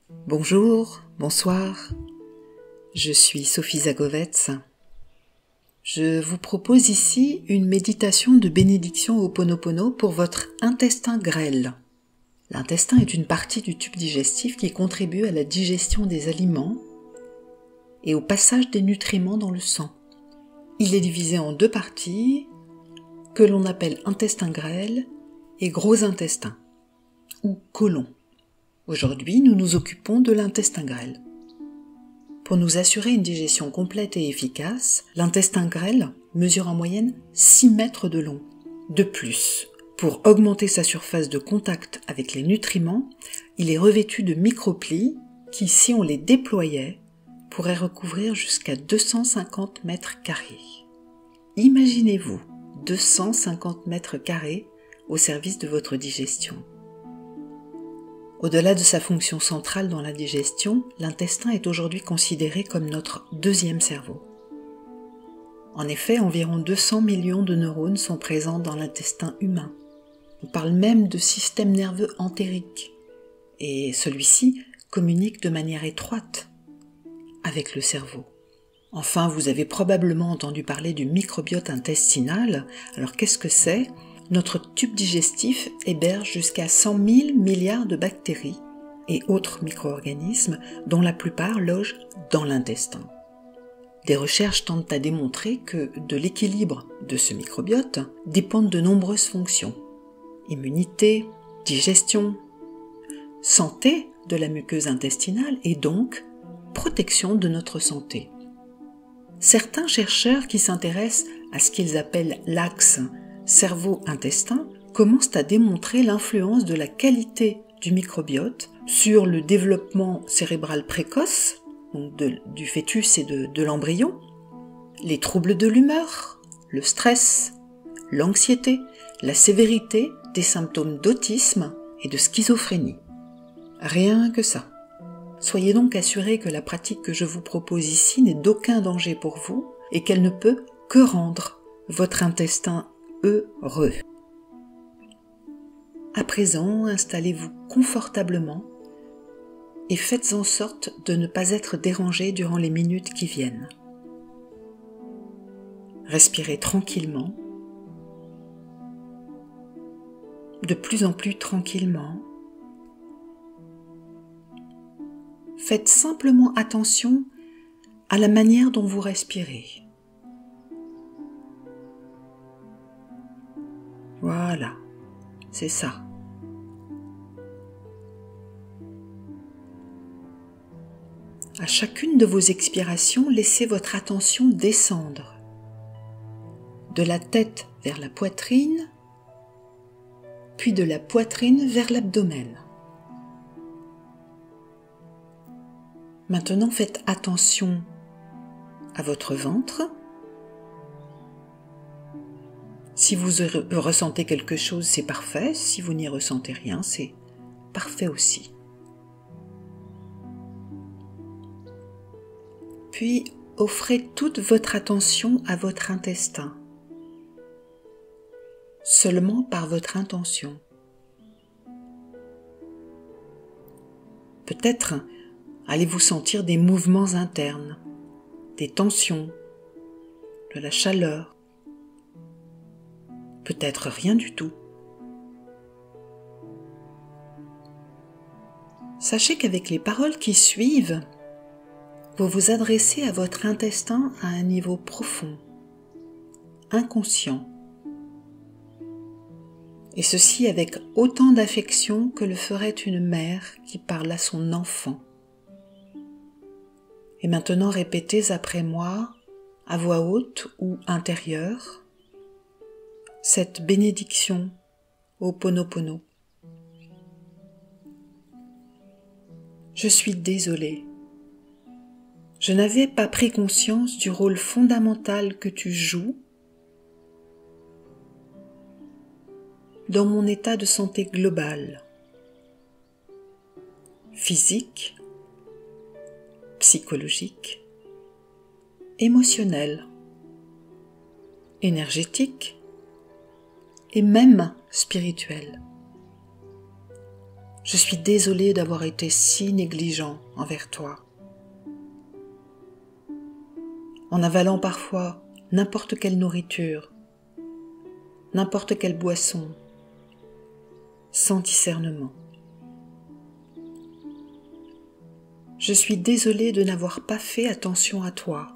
Bonjour, bonsoir, je suis Sophie Zagovets. Je vous propose ici une méditation de bénédiction Ho'oponopono pour votre intestin grêle. L'intestin est une partie du tube digestif qui contribue à la digestion des aliments et au passage des nutriments dans le sang. Il est divisé en deux parties que l'on appelle intestin grêle et gros intestin ou côlon. Aujourd'hui, nous nous occupons de l'intestin grêle. Pour nous assurer une digestion complète et efficace, l'intestin grêle mesure en moyenne 6 mètres de long. De plus, pour augmenter sa surface de contact avec les nutriments, il est revêtu de microplis qui, si on les déployait, pourraient recouvrir jusqu'à 250 mètres carrés. Imaginez-vous 250 mètres carrés au service de votre digestion. Au-delà de sa fonction centrale dans la digestion, l'intestin est aujourd'hui considéré comme notre deuxième cerveau. En effet, environ 200 millions de neurones sont présents dans l'intestin humain. On parle même de système nerveux entérique, et celui-ci communique de manière étroite avec le cerveau. Enfin, vous avez probablement entendu parler du microbiote intestinal. Alors qu'est-ce que c'est ? Notre tube digestif héberge jusqu'à 100 000 milliards de bactéries et autres micro-organismes dont la plupart logent dans l'intestin. Des recherches tentent à démontrer que de l'équilibre de ce microbiote dépendent de nombreuses fonctions. Immunité, digestion, santé de la muqueuse intestinale et donc protection de notre santé. Certains chercheurs qui s'intéressent à ce qu'ils appellent l'axe cerveau-intestin commencent à démontrer l'influence de la qualité du microbiote sur le développement cérébral précoce, donc du fœtus et de l'embryon, les troubles de l'humeur, le stress, l'anxiété, la sévérité des symptômes d'autisme et de schizophrénie. Rien que ça. Soyez donc assurés que la pratique que je vous propose ici n'est d'aucun danger pour vous et qu'elle ne peut que rendre votre intestin heureux. À présent, installez-vous confortablement et faites en sorte de ne pas être dérangé durant les minutes qui viennent. Respirez tranquillement, de plus en plus tranquillement. Faites simplement attention à la manière dont vous respirez. Voilà, c'est ça. À chacune de vos expirations, laissez votre attention descendre de la tête vers la poitrine, puis de la poitrine vers l'abdomen. Maintenant, faites attention à votre ventre. Si vous ressentez quelque chose, c'est parfait. Si vous n'y ressentez rien, c'est parfait aussi. Puis, offrez toute votre attention à votre intestin, seulement par votre intention. Peut-être allez-vous sentir des mouvements internes, des tensions, de la chaleur. Peut-être rien du tout. Sachez qu'avec les paroles qui suivent, vous vous adressez à votre intestin à un niveau profond, inconscient, et ceci avec autant d'affection que le ferait une mère qui parle à son enfant. Et maintenant répétez après moi, à voix haute ou intérieure, cette bénédiction Ho'oponopono. Je suis désolée. Je n'avais pas pris conscience du rôle fondamental que tu joues dans mon état de santé global, physique, psychologique, émotionnel, énergétique et même spirituel. Je suis désolée d'avoir été si négligent envers toi. En avalant parfois n'importe quelle nourriture, n'importe quelle boisson, sans discernement. Je suis désolée de n'avoir pas fait attention à toi.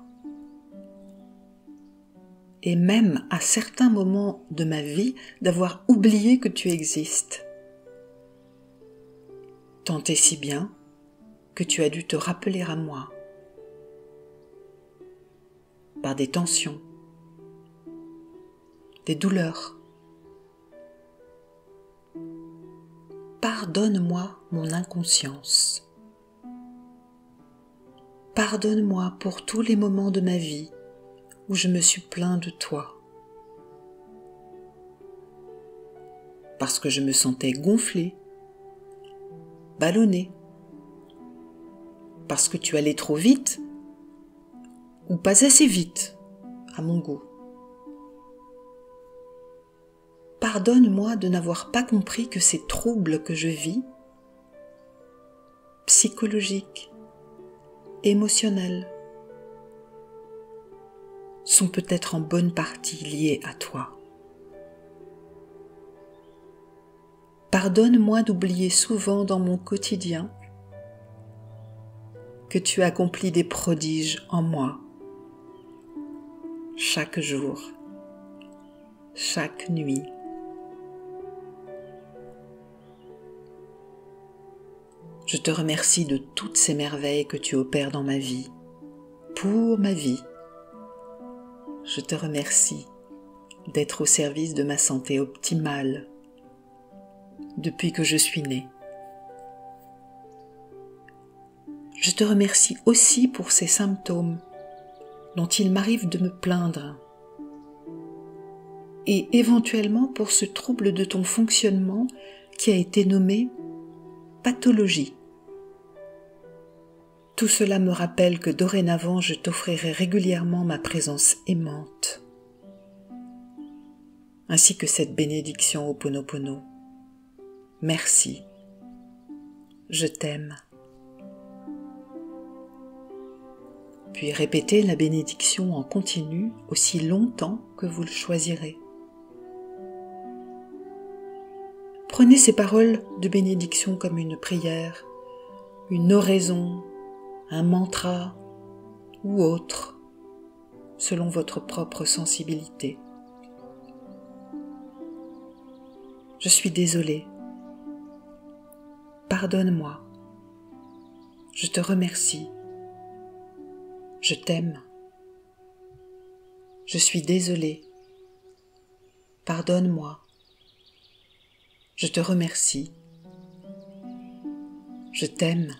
Et même à certains moments de ma vie, d'avoir oublié que tu existes. Tant et si bien que tu as dû te rappeler à moi par des tensions, des douleurs. Pardonne-moi mon inconscience. Pardonne-moi pour tous les moments de ma vie où je me suis plaint de toi. Parce que je me sentais gonflée, ballonnée. Parce que tu allais trop vite ou pas assez vite à mon goût. Pardonne-moi de n'avoir pas compris que ces troubles que je vis, psychologiques, émotionnels, sont peut-être en bonne partie liés à toi. Pardonne-moi d'oublier souvent dans mon quotidien que tu accomplis des prodiges en moi, chaque jour, chaque nuit. Je te remercie de toutes ces merveilles que tu opères dans ma vie, pour ma vie. Je te remercie d'être au service de ma santé optimale depuis que je suis née. Je te remercie aussi pour ces symptômes dont il m'arrive de me plaindre et éventuellement pour ce trouble de ton fonctionnement qui a été nommé pathologie. Tout cela me rappelle que dorénavant je t'offrirai régulièrement ma présence aimante, ainsi que cette bénédiction Ho'oponopono. Merci, je t'aime. Puis répétez la bénédiction en continu aussi longtemps que vous le choisirez. Prenez ces paroles de bénédiction comme une prière, une oraison, un mantra ou autre, selon votre propre sensibilité. Je suis désolée. Pardonne-moi. Je te remercie. Je t'aime. Je suis désolée. Pardonne-moi. Je te remercie. Je t'aime.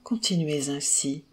Continuez ainsi